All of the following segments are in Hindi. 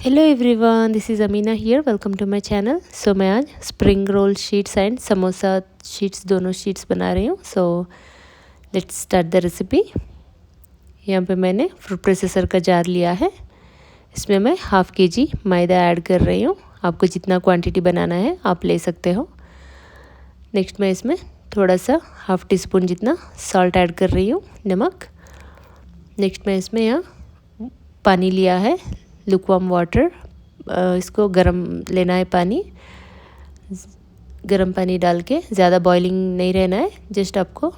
Hello everyone, this is Amina here. Welcome to my channel. So मैं आज spring roll sheets and samosa sheets दोनों शीट्स बना रही हूँ। So let's start the recipe. यहाँ पे मैंने फूड प्रोसेसर का जार लिया है। इसमें मैं हाफ़ kg मैदा ऐड कर रही हूँ। आपको जितना क्वांटिटी बनाना है आप ले सकते हो। नेक्स्ट मैं इसमें थोड़ा सा हाफ़ टी स्पून जितना सॉल्ट ऐड कर रही हूँ, नमक। नेक्स्ट मैं इसमें यहाँ पानी लिया है, लुकवार्म वाटर। इसको गरम लेना है पानी। गरम पानी डाल के, ज़्यादा बॉइलिंग नहीं रहना है, जस्ट आपको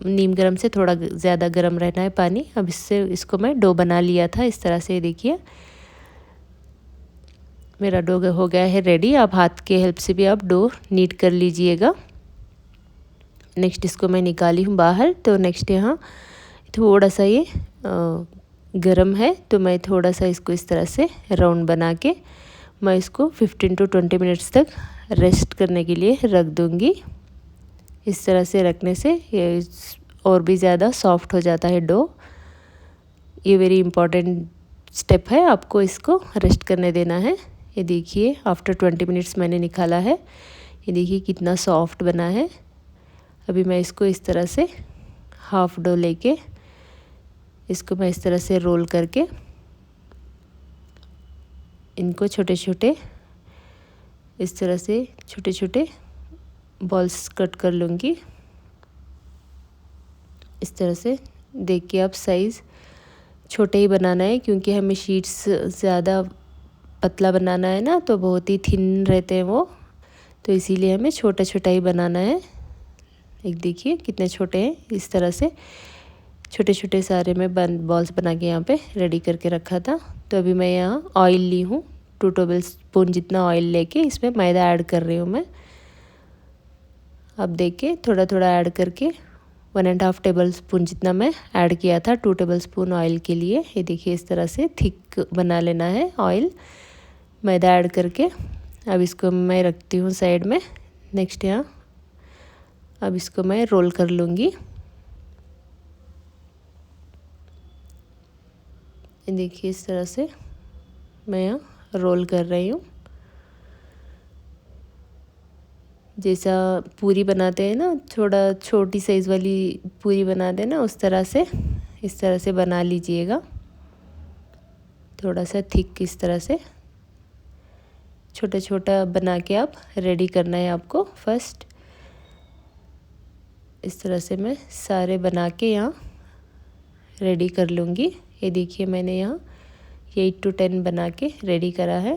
नीम गरम से थोड़ा ज़्यादा गरम रहना है पानी। अब इसको मैं डो बना लिया था इस तरह से। देखिए मेरा डो हो गया है रेडी। आप हाथ के हेल्प से भी आप डो नीट कर लीजिएगा। नेक्स्ट इसको मैं निकाली हूँ बाहर। तो नेक्स्ट यहाँ थोड़ा सा ये गरम है, तो मैं थोड़ा सा इसको इस तरह से राउंड बना के मैं इसको 15 to 20 मिनट्स तक रेस्ट करने के लिए रख दूँगी। इस तरह से रखने से ये और भी ज़्यादा सॉफ्ट हो जाता है डो। ये वेरी इम्पॉर्टेंट स्टेप है, आपको इसको रेस्ट करने देना है। ये देखिए आफ्टर 20 मिनट्स मैंने निकाला है। ये देखिए कितना सॉफ्ट बना है। अभी मैं इसको इस तरह से हाफ डो लेके इसको मैं इस तरह से रोल करके इनको छोटे छोटे इस तरह से छोटे छोटे बॉल्स कट कर लूँगी। इस तरह से देखिए आप साइज़ छोटे ही बनाना है, क्योंकि हमें शीट्स ज़्यादा पतला बनाना है ना, तो बहुत ही थिन रहते हैं वो, तो इसीलिए हमें छोटा छोटा ही बनाना है। एक देखिए कितने छोटे हैं। इस तरह से छोटे छोटे सारे मैं बॉल्स बना के यहाँ पे रेडी करके रखा था। तो अभी मैं यहाँ ऑयल ली हूँ, 2 टेबल स्पून जितना ऑयल लेके इसमें मैदा ऐड कर रही हूँ मैं। अब देखिए थोड़ा थोड़ा ऐड करके 1.5 टेबल स्पून जितना मैं ऐड किया था 2 टेबल स्पून ऑयल के लिए। ये देखिए इस तरह से थिक बना लेना है ऑयल मैदा ऐड करके। अब इसको मैं रखती हूँ साइड में। नेक्स्ट यहाँ अब इसको मैं रोल कर लूँगी। देखिए इस तरह से मैं यहाँ रोल कर रही हूँ। जैसा पूरी बनाते हैं ना, थोड़ा छोटी साइज़ वाली पूरी बनाते हैं ना, उस तरह से इस तरह से बना लीजिएगा। थोड़ा सा थिक इस तरह से छोटा छोटा बना के आप रेडी करना है आपको। फर्स्ट इस तरह से मैं सारे बना के यहाँ रेडी कर लूँगी। ये देखिए मैंने यहाँ 8 to 10 बना के रेडी करा है।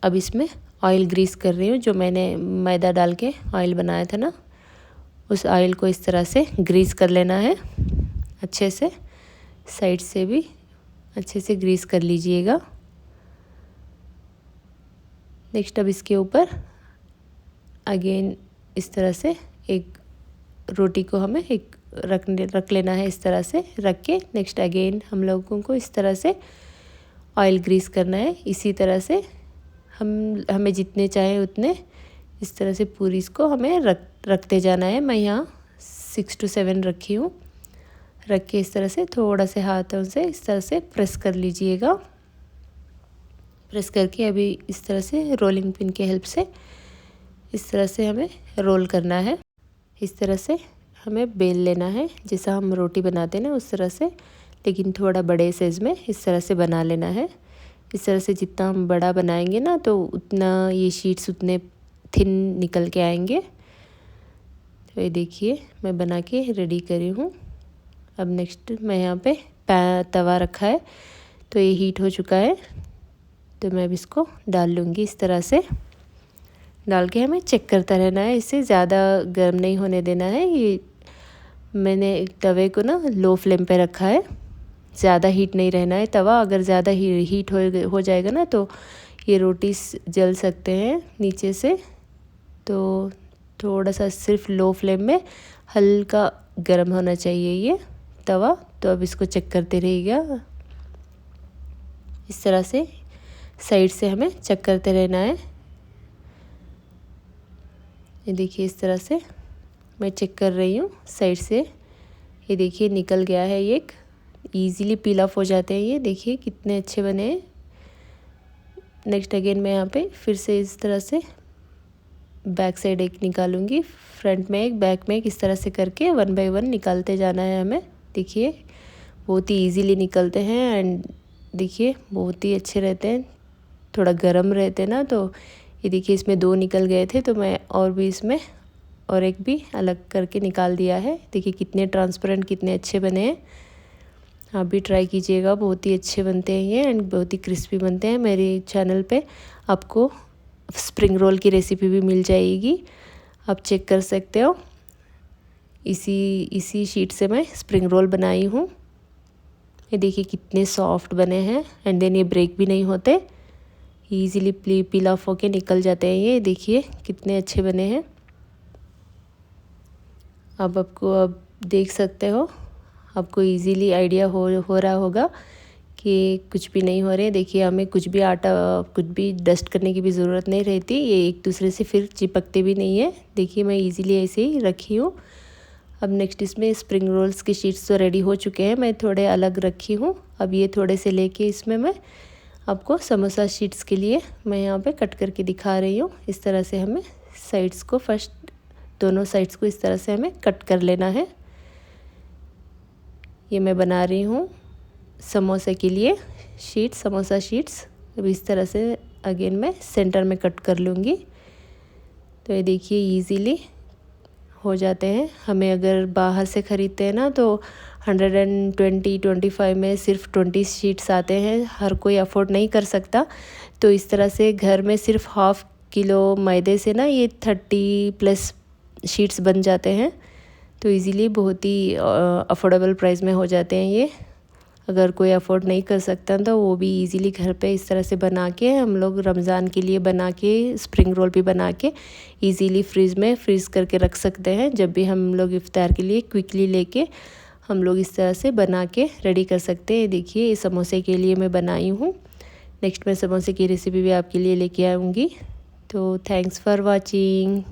अब इसमें ऑयल ग्रीस कर रही हूँ। जो मैंने मैदा डाल के ऑयल बनाया था ना, उस ऑयल को इस तरह से ग्रीस कर लेना है अच्छे से। साइड से भी अच्छे से ग्रीस कर लीजिएगा। नेक्स्ट अब इसके ऊपर अगेन इस तरह से एक रोटी को हमें एक रख लेना है। इस तरह से रख के नेक्स्ट अगेन हम लोगों को इस तरह से ऑयल ग्रीस करना है। इसी तरह से हमें जितने चाहे उतने इस तरह से पूरी इसको हमें रखते जाना है। मैं यहाँ 6 to 7 रखी हूँ। रख के इस तरह से थोड़ा से हाथों से इस तरह से प्रेस कर लीजिएगा। प्रेस करके अभी इस तरह से रोलिंग पिन के हेल्प से इस तरह से हमें रोल करना है। इस तरह से हमें बेल लेना है, जैसा हम रोटी बनाते हैं ना उस तरह से, लेकिन थोड़ा बड़े साइज़ में इस तरह से बना लेना है। इस तरह से जितना हम बड़ा बनाएंगे ना, तो उतना ये शीट्स उतने थिन निकल के आएंगे। तो ये देखिए मैं बना के रेडी करी हूँ। अब नेक्स्ट मैं यहाँ पे तवा रखा है, तो ये हीट हो चुका है, तो मैं अब इसको डाल लूँगी। इस तरह से डाल के हमें चेक करता रहना है, इससे ज़्यादा गर्म नहीं होने देना है। ये मैंने तवे को ना लो फ्लेम पे रखा है, ज़्यादा हीट नहीं रहना है तवा। अगर ज़्यादा हीट हो जाएगा ना, तो ये रोटी जल सकते हैं नीचे से। तो थोड़ा सा सिर्फ लो फ्लेम में हल्का गर्म होना चाहिए ये तवा। तो अब इसको चेक करते रहिएगा। इस तरह से साइड से हमें चेक करते रहना है। ये देखिए इस तरह से मैं चेक कर रही हूँ साइड से। ये देखिए निकल गया है एक, ईज़िली पील ऑफ हो जाते हैं। ये देखिए कितने अच्छे बने हैं। नेक्स्ट अगेन मैं यहाँ पे फिर से इस तरह से बैक साइड एक निकालूंगी, फ्रंट में एक, बैक में एक, इस तरह से करके 1 बाय 1 निकालते जाना है हमें। देखिए बहुत ही इजीली निकलते हैं एंड देखिए बहुत ही अच्छे रहते हैं। थोड़ा गर्म रहते हैं ना, तो ये देखिए इसमें 2 निकल गए थे, तो मैं और भी इसमें और एक भी अलग करके निकाल दिया है। देखिए कितने ट्रांसपेरेंट, कितने अच्छे बने हैं। आप भी ट्राई कीजिएगा, बहुत ही अच्छे बनते हैं ये एंड बहुत ही क्रिस्पी बनते हैं। मेरे चैनल पे आपको स्प्रिंग रोल की रेसिपी भी मिल जाएगी, आप चेक कर सकते हो। इसी शीट से मैं स्प्रिंग रोल बनाई हूँ। ये देखिए कितने सॉफ्ट बने हैं एंड देन ये ब्रेक भी नहीं होते, ईज़िली पील ऑफ होके निकल जाते हैं। ये देखिए कितने अच्छे बने हैं। अब देख सकते हो, आपको इजीली आइडिया हो रहा होगा कि कुछ भी नहीं हो रहे। देखिए हमें कुछ भी आटा, कुछ भी डस्ट करने की भी ज़रूरत नहीं रहती, ये एक दूसरे से फिर चिपकते भी नहीं है। देखिए मैं इजीली ऐसे ही रखी हूँ। अब नेक्स्ट इसमें स्प्रिंग रोल्स की शीट्स तो रेडी हो चुके हैं, मैं थोड़े अलग रखी हूँ। अब ये थोड़े से लेके इसमें मैं आपको समोसा शीट्स के लिए मैं यहाँ पे कट करके दिखा रही हूँ। इस तरह से हमें साइड्स को फर्स्ट दोनों साइड्स को इस तरह से हमें कट कर लेना है। ये मैं बना रही हूँ समोसे के लिए शीट, समोसा शीट्स। अब इस तरह से अगेन मैं सेंटर में कट कर लूँगी। तो ये देखिए इजीली हो जाते हैं। हमें अगर बाहर से ख़रीदते हैं ना, तो 125 में सिर्फ 20 शीट्स आते हैं, हर कोई अफोर्ड नहीं कर सकता। तो इस तरह से घर में सिर्फ ½ किलो मैदे से ना ये 30+ शीट्स बन जाते हैं। तो इजीली बहुत ही अफोर्डेबल प्राइस में हो जाते हैं ये। अगर कोई अफोर्ड नहीं कर सकता तो वो भी इजीली घर पे इस तरह से बना के हम लोग रमज़ान के लिए बना के स्प्रिंग रोल भी बना के इजीली फ्रीज़ में फ्रीज़ करके रख सकते हैं। जब भी हम लोग इफ्तार के लिए क्विकली लेके हम लोग इस तरह से बना के रेडी कर सकते हैं। देखिए इस समोसे के लिए मैं बनाई हूँ। नेक्स्ट मैं समोसे की रेसिपी भी आपके लिए लेके आऊँगी। तो थैंक्स फॉर वॉचिंग।